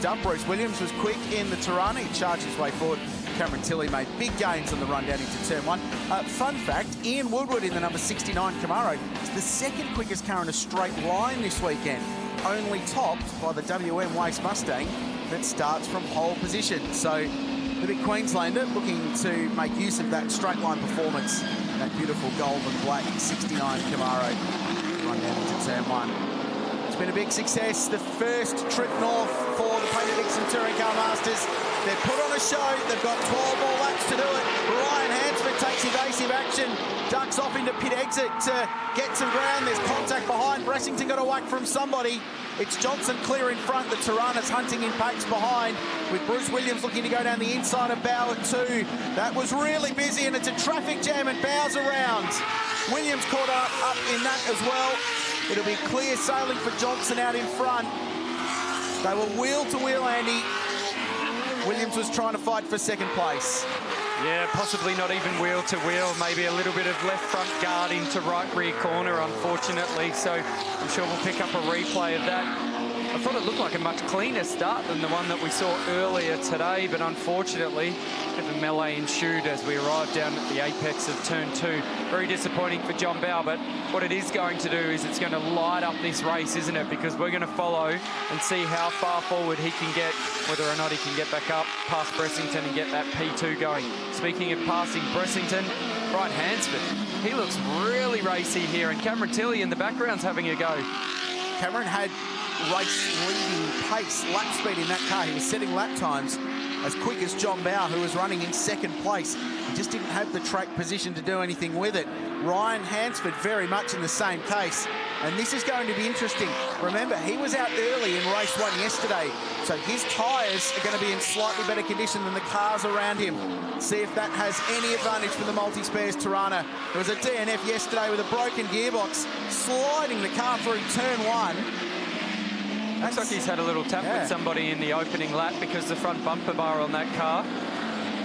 up. Bruce Williams was quick in the Tirana. He charged his way forward. Cameron Tilley made big gains on the run down into turn one. Fun fact, Ian Woodward in the number 69 Camaro is the second quickest car in a straight line this weekend, only topped by the WM Waste Mustang that starts from pole position. So the big Queenslander looking to make use of that straight line performance. That beautiful gold and black 69 Camaro run down into turn one. It's been a big success. The first trip north for the Painted Dixon Touring Car Masters. They've put on a show. They've got 12 more laps to do it. Ryan Hansford takes evasive action, ducks off into pit exit to get some ground. There's contact behind. Bressington got a whack from somebody. It's Johnson clear in front. The Tirana's hunting in pace behind, with Bruce Williams looking to go down the inside of Bow at 2. That was really busy, and it's a traffic jam, and Bow's around. Williams caught up in that as well. It'll be clear sailing for Johnson out in front. They were wheel to wheel, Andy. Williams was trying to fight for second place. Yeah, possibly not even wheel to wheel, maybe a little bit of left front guard into right rear corner, unfortunately. So I'm sure we'll pick up a replay of that. I thought it looked like a much cleaner start than the one that we saw earlier today, but unfortunately, a bit of a melee ensued as we arrived down at the apex of turn 2. Very disappointing for John Bow, but what it is going to do is it's going to light up this race, isn't it? Because we're going to follow and see how far forward he can get, whether or not he can get back up past Bressington and get that P2 going. Speaking of passing Bressington, right, Hansford, he looks really racy here, and Cameron Tilley in the background's having a go. Cameron had race-leading pace, lap speed in that car. He was setting lap times as quick as John Bow, who was running in second place. He just didn't have the track position to do anything with it. Ryan Hansford very much in the same case, and this is going to be interesting. Remember, he was out early in race 1 yesterday, so his tyres are going to be in slightly better condition than the cars around him. See if that has any advantage for the multi-spares Tirana. There was a DNF yesterday with a broken gearbox, sliding the car through turn 1. Looks like he's had a little tap with somebody in the opening lap, because the front bumper bar on that car,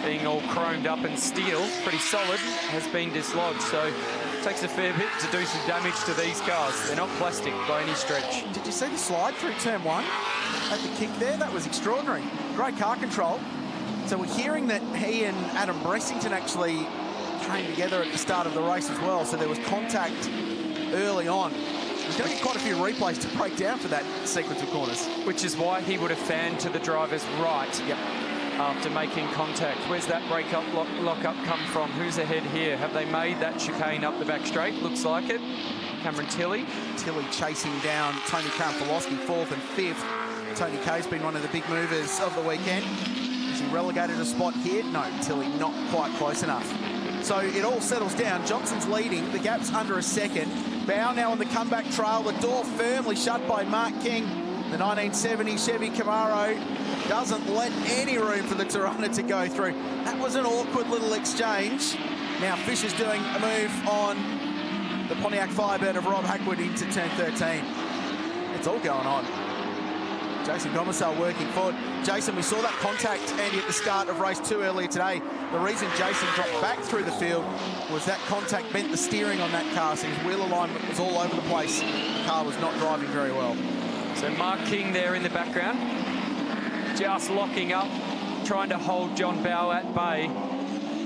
being all chromed up and steel, pretty solid, has been dislodged. So it takes a fair bit to do some damage to these cars. They're not plastic by any stretch. Did you see the slide through turn 1 at the kick there? That was extraordinary. Great car control. So we're hearing that he and Adam Bressington actually came together at the start of the race as well. So there was contact early on. There's going to be quite a few replays to break down for that sequence of corners. Which is why he would have fanned to the driver's right after making contact. Where's that break-up, lock-up come from? Who's ahead here? Have they made that chicane up the back straight? Looks like it. Cameron Tilley. Tilley chasing down Tony Kampolowski, 4th and 5th. Tony K's been one of the big movers of the weekend. Is he relegated a spot here? No, Tilley not quite close enough. So it all settles down. Johnson's leading. The gap's under a second. Bow now on the comeback trail. The door firmly shut by Mark King. The 1970 Chevy Camaro doesn't let any room for the Tirana to go through. That was an awkward little exchange. Now Fisher's doing a move on the Pontiac Firebird of Rob Hackwood into turn 13. It's all going on. Jason Gomersall working forward. Jason, we saw that contact, Andy, at the start of race 2 earlier today. The reason Jason dropped back through the field was that contact bent the steering on that car, so his wheel alignment was all over the place. The car was not driving very well. So Mark King there in the background, just locking up, trying to hold John Bow at bay.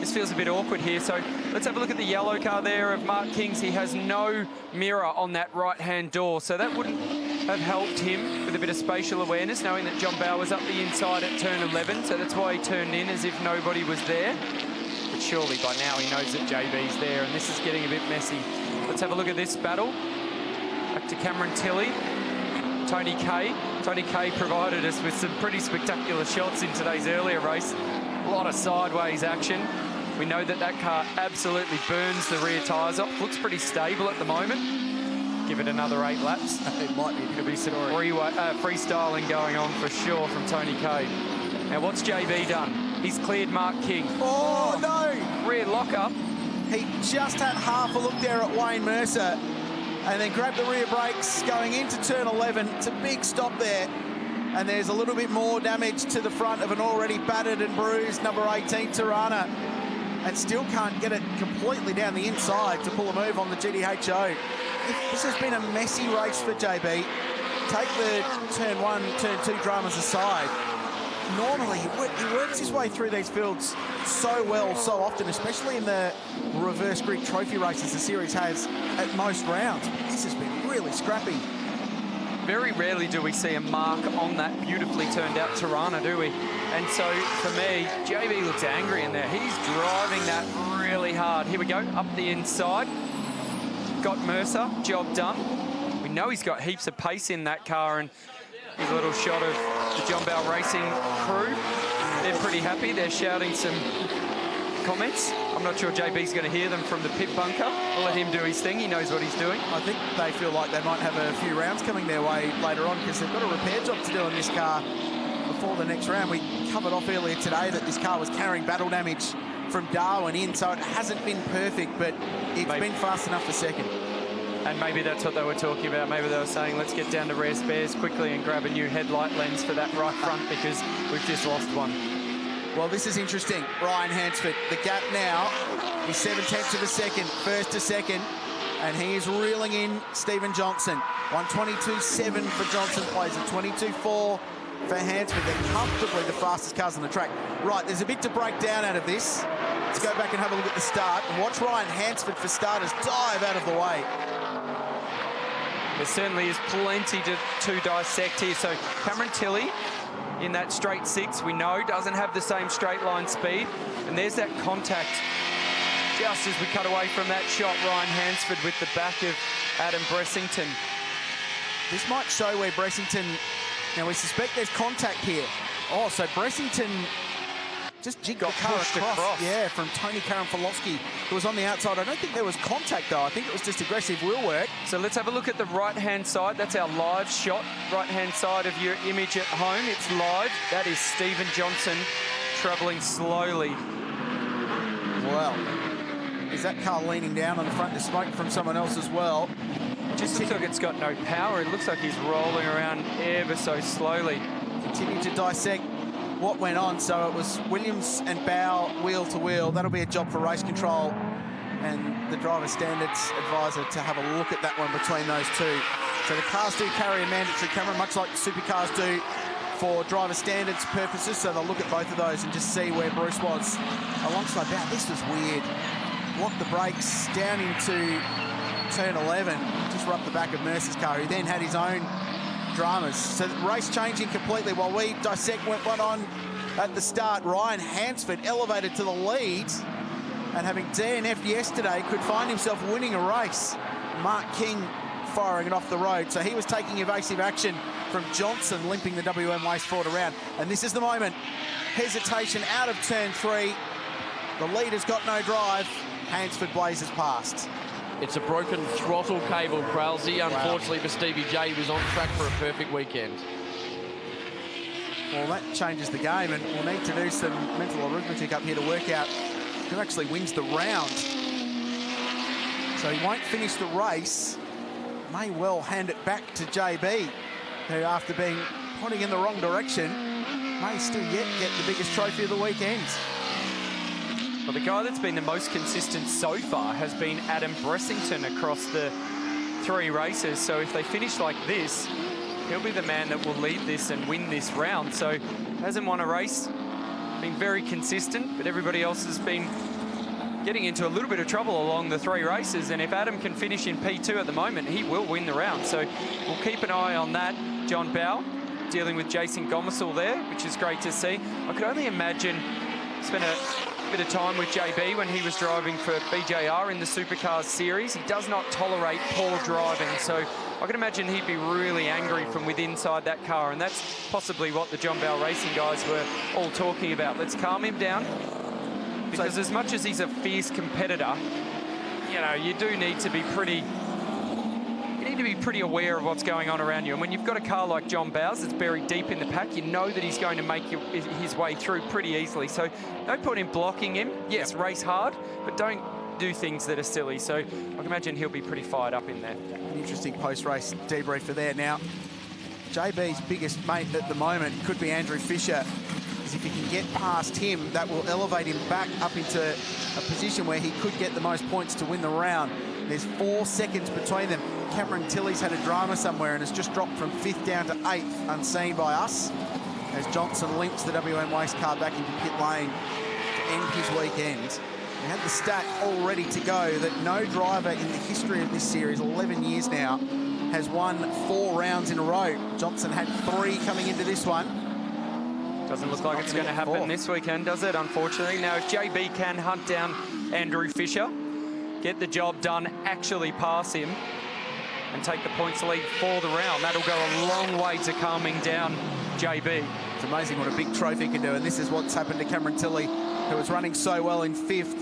This feels a bit awkward here, so let's have a look at the yellow car there of Mark King's. He has no mirror on that right-hand door, so that wouldn't have helped him with a bit of spatial awareness, knowing that John Bow was up the inside at turn 11, so that's why he turned in as if nobody was there. But surely by now he knows that JB's there, and this is getting a bit messy. Let's have a look at this battle. Back to Cameron Tilley. Tony K. Tony K provided us with some pretty spectacular shots in today's earlier race. A lot of sideways action. We know that that car absolutely burns the rear tyres off. Looks pretty stable at the moment. Give it another 8 laps. It might be Could be some freestyling going on for sure from Tony K. Now, what's JB done? He's cleared Mark King. Oh, no! Rear lockup. He just had half a look there at Wayne Mercer and then grabbed the rear brakes going into turn 11. It's a big stop there. And there's a little bit more damage to the front of an already battered and bruised number 18 Tirana. And still can't get it completely down the inside to pull a move on the GTHO. This has been a messy race for JB. take the turn 1, turn 2 dramas aside, normally he works his way through these fields so well, so often, especially in the reverse Greek trophy races the series has at most rounds. This has been really scrappy. Very rarely do we see a mark on that beautifully turned out Tirana, do we? And so for me, JB looks angry in there. He's driving that really hard. Here we go, up the inside. Got Mercer, job done. We know he's got heaps of pace in that car, and here's a little shot of the John Bell Racing crew. They're pretty happy. They're shouting some comments. I'm not sure JB's going to hear them from the pit bunker. We'll let him do his thing. He knows what he's doing. I think they feel like they might have a few rounds coming their way later on, because they've got a repair job to do on this car before the next round. We covered off earlier today that this car was carrying battle damage from Darwin in, so it hasn't been perfect, but it's been fast enough for second. And maybe that's what they were talking about. Maybe they were saying, let's get down to rare spares quickly and grab a new headlight lens for that right front, because we've just lost one. Well, this is interesting. Ryan Hansford, the gap now is 7/10 of a second, first to second, and he is reeling in Stephen Johnson. 1:22.7 for Johnson, plays a 22.4 for Hansford. They're comfortably the fastest cars on the track. Right, there's a bit to break down out of this. Let's go back and have a look at the start and watch Ryan Hansford, for starters, dive out of the way. There certainly is plenty to dissect here. So Cameron Tilley in that straight 6, we know, doesn't have the same straight line speed. And there's that contact just as we cut away from that shot. Ryan Hansford with the back of Adam Bressington. This might show where Bressington... Now, we suspect there's contact here. Oh, so Bressington just jigged the car across. Yeah, from Tony Karamfalowski, who was on the outside. I don't think there was contact, though. I think it was just aggressive wheel work. So let's have a look at the right-hand side. That's our live shot. Right-hand side of your image at home. It's live. That is Stephen Johnson travelling slowly. Well, is that car leaning down on the front? There's smoke from someone else as well. Just looks like it's got no power. It looks like he's rolling around ever so slowly. Continue to dissect what went on. So it was Williams and Bow wheel to wheel. That'll be a job for race control and the driver standards advisor to have a look at that one between those two. So the cars do carry a mandatory camera, much like the supercars do for driver standards purposes. So they'll look at both of those and just see where Bruce was alongside Bow. This was weird. Locked the brakes down into turn 11, just up the back of Mercer's car. He then had his own dramas. So the race changing completely while we dissect what went on at the start. Ryan Hansford elevated to the lead, and having DNF'd yesterday, could find himself winning a race. Mark King firing it off the road. So he was taking evasive action from Johnson, limping the WM Waste forward around. And this is the moment. Hesitation out of turn 3. The leader's got no drive. Hansford blazes past. It's a broken throttle cable, Kralsey. Unfortunately for Stevie J, he was on track for a perfect weekend. Well, that changes the game, and we'll need to do some mental arithmetic up here to work out who actually wins the round. So he won't finish the race. May well hand it back to JB, who, after being pointing in the wrong direction, may still yet get the biggest trophy of the weekend. Well, the guy that's been the most consistent so far has been Adam Bressington across the 3 races. So if they finish like this, he'll be the man that will lead this and win this round. So hasn't won a race, been very consistent, but everybody else has been getting into a little bit of trouble along the 3 races. And if Adam can finish in P2 at the moment, he will win the round. So we'll keep an eye on that. John Bow dealing with Jason Gomersall there, which is great to see. I could only imagine, spent a bit of time with JB when he was driving for BJR in the Supercars series. He does not tolerate poor driving, so I can imagine he'd be really angry from within inside that car, and that's possibly what the John Bell Racing guys were all talking about. Let's calm him down, because as much as he's a fierce competitor, you know, you do need to be pretty... to be pretty aware of what's going on around you. And when you've got a car like John Bow's that's buried deep in the pack, you know that he's going to make his way through pretty easily. So no point in blocking him. Yes, race hard, but don't do things that are silly. So I can imagine he'll be pretty fired up in there. An interesting post-race debriefer there. Now, JB's biggest mate at the moment could be Andrew Fisher, because if he can get past him, that will elevate him back up into a position where he could get the most points to win the round. There's 4 seconds between them. Cameron Tilley's had a drama somewhere and has just dropped from 5th down to 8th, unseen by us, as Johnson limps the WM Waste car back into pit lane to end his weekend. He had the stat all ready to go that no driver in the history of this series, 11 years now, has won 4 rounds in a row. Johnson had 3 coming into this one. Doesn't look like it's going to happen this weekend, does it, unfortunately? Now, if JB can hunt down Andrew Fisher, get the job done, actually pass him, and take the points lead for the round, that'll go a long way to calming down JB. It's amazing what a big trophy can do, and this is what's happened to Cameron Tilley, who was running so well in 5th,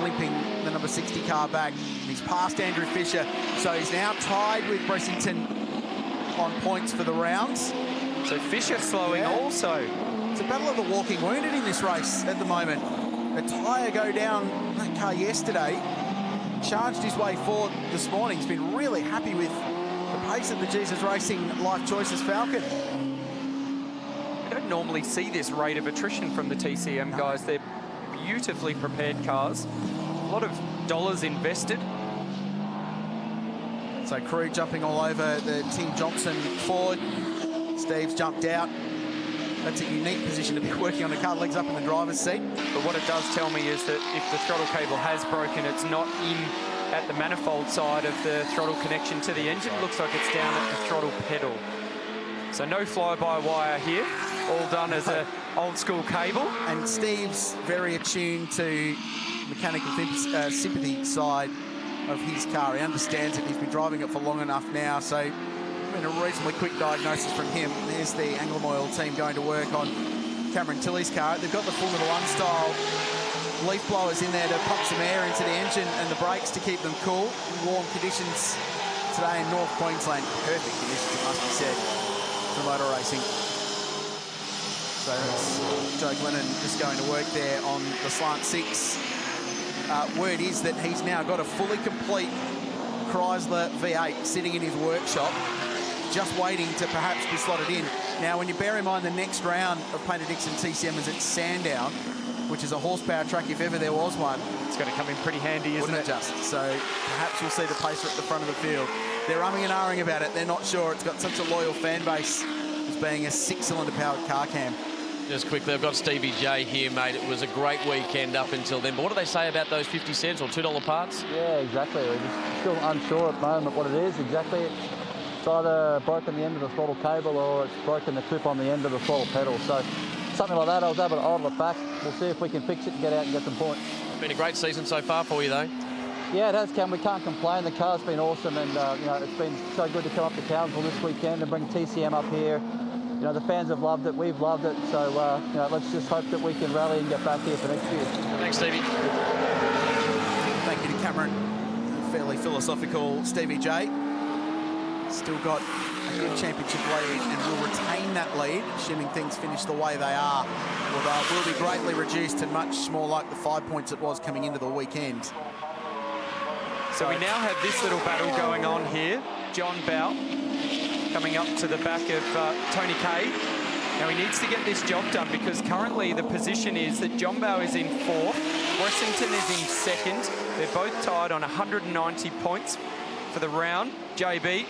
limping the number 60 car back. He's passed Andrew Fisher, so he's now tied with Bressington on points for the rounds. So Fisher slowing also. It's a battle of the walking wounded in this race at the moment. A tyre go down that car yesterday, charged his way forward this morning. He's been really happy with the pace of the Jesus Racing Life Choices Falcon. We don't normally see this rate of attrition from the TCM guys. They're beautifully prepared cars. A lot of dollars invested. So crew jumping all over the Tim Johnson Ford. Steve's jumped out. That's a unique position to be working on. The car, legs up in the driver's seat. But what it does tell me is that if the throttle cable has broken, it's not in at the manifold side of the throttle connection to the engine. It looks like it's down at the throttle pedal. So no fly-by-wire here. All done as an old-school cable. And Steve's very attuned to mechanical sympathy side of his car. He understands it. He's been driving it for long enough now, so been a reasonably quick diagnosis from him. There's the Anglomoil team going to work on Cameron Tilley's car. They've got the Formula One style leaf blowers in there to pump some air into the engine and the brakes to keep them cool. Warm conditions today in North Queensland. Perfect conditions, it must be said, for motor racing. So that's Joe Glennon just going to work there on the slant 6. Word is that he's now got a fully complete Chrysler V8 sitting in his workshop, just waiting to perhaps be slotted in. Now, when you bear in mind the next round of Paynter-Dixon TCM is at Sandown, which is a horsepower track if ever there was one. It's going to come in pretty handy, isn't it? Just so perhaps we'll see the pacer at the front of the field. They're umming and ahhing about it. They're not sure. It's got such a loyal fan base as being a 6-cylinder powered car cam. Just quickly, I've got Stevie J here, mate. It was a great weekend up until then. But what do they say about those 50 cents or $2 parts? Yeah, exactly. We're just still unsure at the moment what it is exactly. It's either broken the end of the throttle cable or it's broken the clip on the end of the throttle pedal. So something like that, I was able to idle it back. We'll see if we can fix it and get out and get some points. It's been a great season so far for you, though. Yeah, it has, Cam. We can't complain. The car's been awesome, and you know, it's been so good to come up to Townsville this weekend and bring TCM up here. You know, the fans have loved it, we've loved it, so you know, let's just hope that we can rally and get back here for next year. Thanks, Stevie. Thank you to Cameron. Fairly philosophical Stevie J. Still got a good championship lead and will retain that lead, assuming things finish the way they are. Although it will be greatly reduced and much more like the 5 points it was coming into the weekend. So we now have this little battle going on here. John Bow coming up to the back of Tony Kay. Now he needs to get this job done because currently the position is that John Bow is in 4th, Bressington is in 2nd. They're both tied on 190 points for the round. JB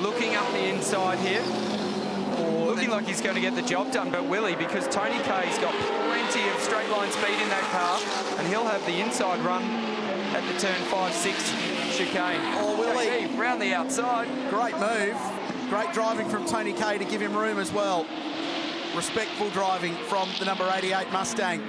looking up the inside here. Looking like he's going to get the job done, but will he? Because Tony Kay's got plenty of straight line speed in that car and he'll have the inside run at the turn 5-6 chicane. Oh, will he? Round the outside. Great move. Great driving from Tony Kay to give him room as well. Respectful driving from the number 88 Mustang.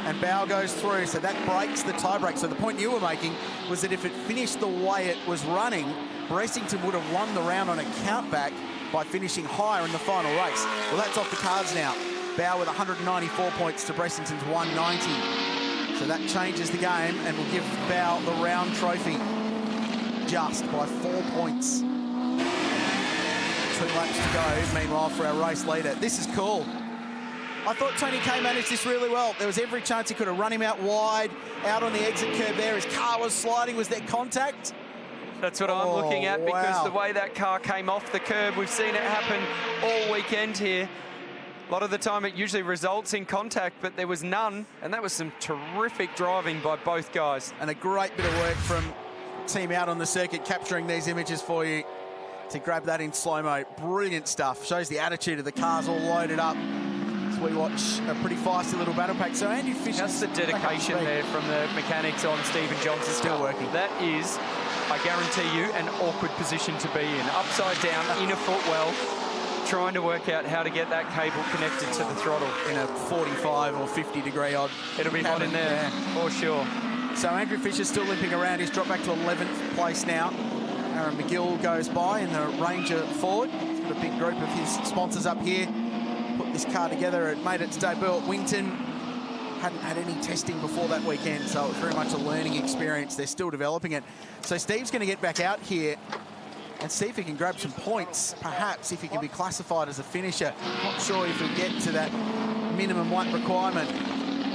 And Bow goes through, so that breaks the tie break. So the point you were making was that if it finished the way it was running, Bressington would have won the round on a countback by finishing higher in the final race. Well, that's off the cards now. Bow with 194 points to Bressington's 190. So that changes the game and will give Bow the round trophy just by 4 points. 2 laps to go, meanwhile, for our race leader. This is cool. I thought Tony Kay managed this really well. There was every chance he could have run him out wide, out on the exit curb there. His car was sliding. Was there contact? That's what I'm looking at because wow. the way that car came off the curb, we've seen it happen all weekend here. A lot of the time it usually results in contact, but there was none, and that was some terrific driving by both guys. And a great bit of work from team out on the circuit capturing these images for you to grab that in slow-mo. Brilliant stuff. Shows the attitude of the cars all loaded up as we watch a pretty feisty little battle pack. So Andy Fisher... That's the dedication there from the mechanics on Stephen Johnson. Still working. That is, I guarantee you, an awkward position to be in. Upside down, in a footwell, trying to work out how to get that cable connected to the throttle. In a 45 or 50 degree odd. It'll be hot in there, for sure. So Andrew Fisher's still limping around. He's dropped back to 11th place now. Aaron McGill goes by in the Ranger Ford. He's got a big group of his sponsors up here. Put this car together. It made its debut at Winton. Hadn't had any testing before that weekend, so it was very much a learning experience. They're still developing it. So Steve's going to get back out here and see if he can grab some points, perhaps, if he can be classified as a finisher. Not sure if he'll get to that minimum lap requirement.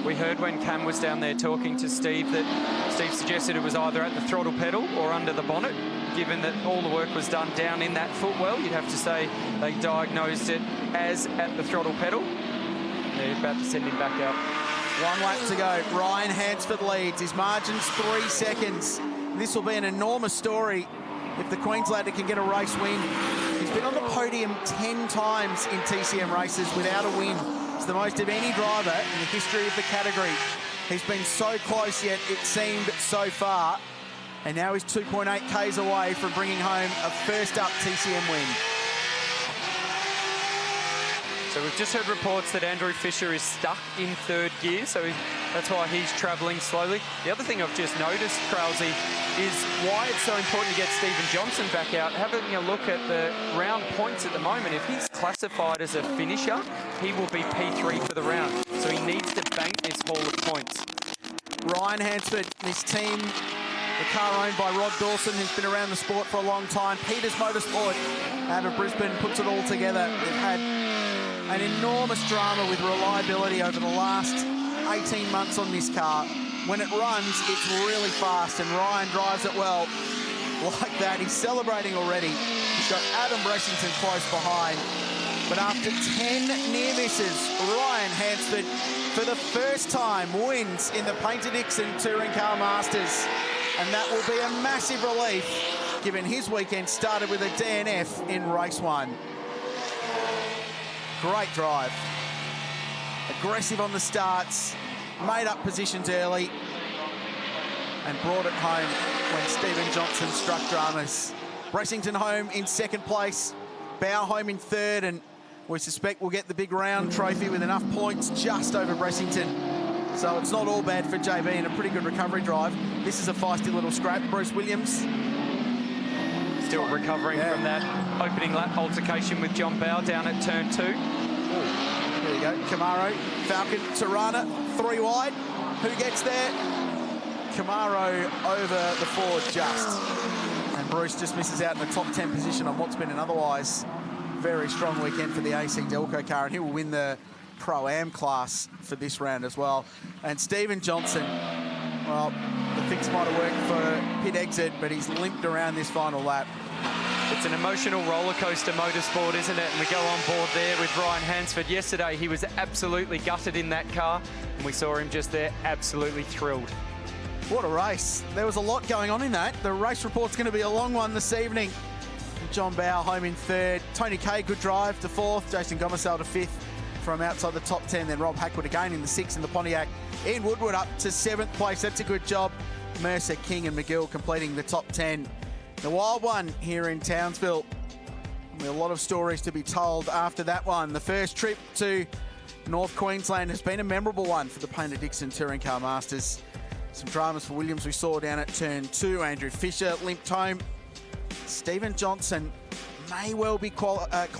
We heard when Cam was down there talking to Steve that Steve suggested it was either at the throttle pedal or under the bonnet. Given that all the work was done down in that footwell, you'd have to say they diagnosed it as at the throttle pedal. They're about to send him back out. 1 lap to go. Ryan Hansford leads. His margin's 3 seconds. This will be an enormous story if the Queenslander can get a race win. He's been on the podium 10 times in TCM races without a win. It's the most of any driver in the history of the category. He's been so close, yet it seemed so far. And now he's 2.8 Ks away from bringing home a first-up TCM win. So we've just heard reports that Andrew Fisher is stuck in 3rd gear, so that's why he's travelling slowly. The other thing I've just noticed, Krause, is why it's so important to get Stephen Johnson back out. Having a look at the round points at the moment, if he's classified as a finisher, he will be P3 for the round. So he needs to bank this haul of points. Ryan Hansford, this team, the car owned by Rod Dawson, who's been around the sport for a long time. Peters Motorsport out of Brisbane puts it all together. They've had an enormous drama with reliability over the last 18 months on this car. When it runs, it's really fast, and Ryan drives it well. Like that, he's celebrating already. He's got Adam Bressington close behind. But after 10 near misses, Ryan Hansford, for the first time, wins in the Painter-Dixon Touring Car Masters. And that will be a massive relief, given his weekend started with a DNF in race 1. Great drive. Aggressive on the starts, made up positions early, and brought it home when Stephen Johnson struck dramas. Bressington home in 2nd place, Bow home in 3rd, and we suspect we'll get the big round trophy with enough points just over Bressington. So it's not all bad for JB, and a pretty good recovery drive. This is a feisty little scrap. Bruce Williams. Still recovering from that opening lap altercation with John Bow down at turn 2. There you go. Camaro, Falcon, Tirana, 3 wide. Who gets there? Camaro over the Ford just. And Bruce just misses out in the top 10 position on what's been an otherwise very strong weekend for the AC Delco car, and he will win the Pro-Am class for this round as well. And Stephen Johnson, well, the fix might have worked for pit exit, but he's limped around this final lap. It's an emotional roller coaster motorsport, isn't it? And we go on board there with Ryan Hansford. Yesterday, he was absolutely gutted in that car, and we saw him just there absolutely thrilled. What a race. There was a lot going on in that. The race report's going to be a long one this evening. John Bow home in 3rd. Tony Kay, good drive to 4th. Jason Gomersall to 5th from outside the top 10. Then Rob Hackwood again in the 6th in the Pontiac. Ian Woodward up to 7th place. That's a good job. Mercer, King and McGill completing the top 10. The wild one here in Townsville. A lot of stories to be told after that one. The first trip to North Queensland has been a memorable one for the Painter-Dixon Touring Car Masters. Some dramas for Williams we saw down at turn 2. Andrew Fisher limped home. Stephen Johnson may well be classified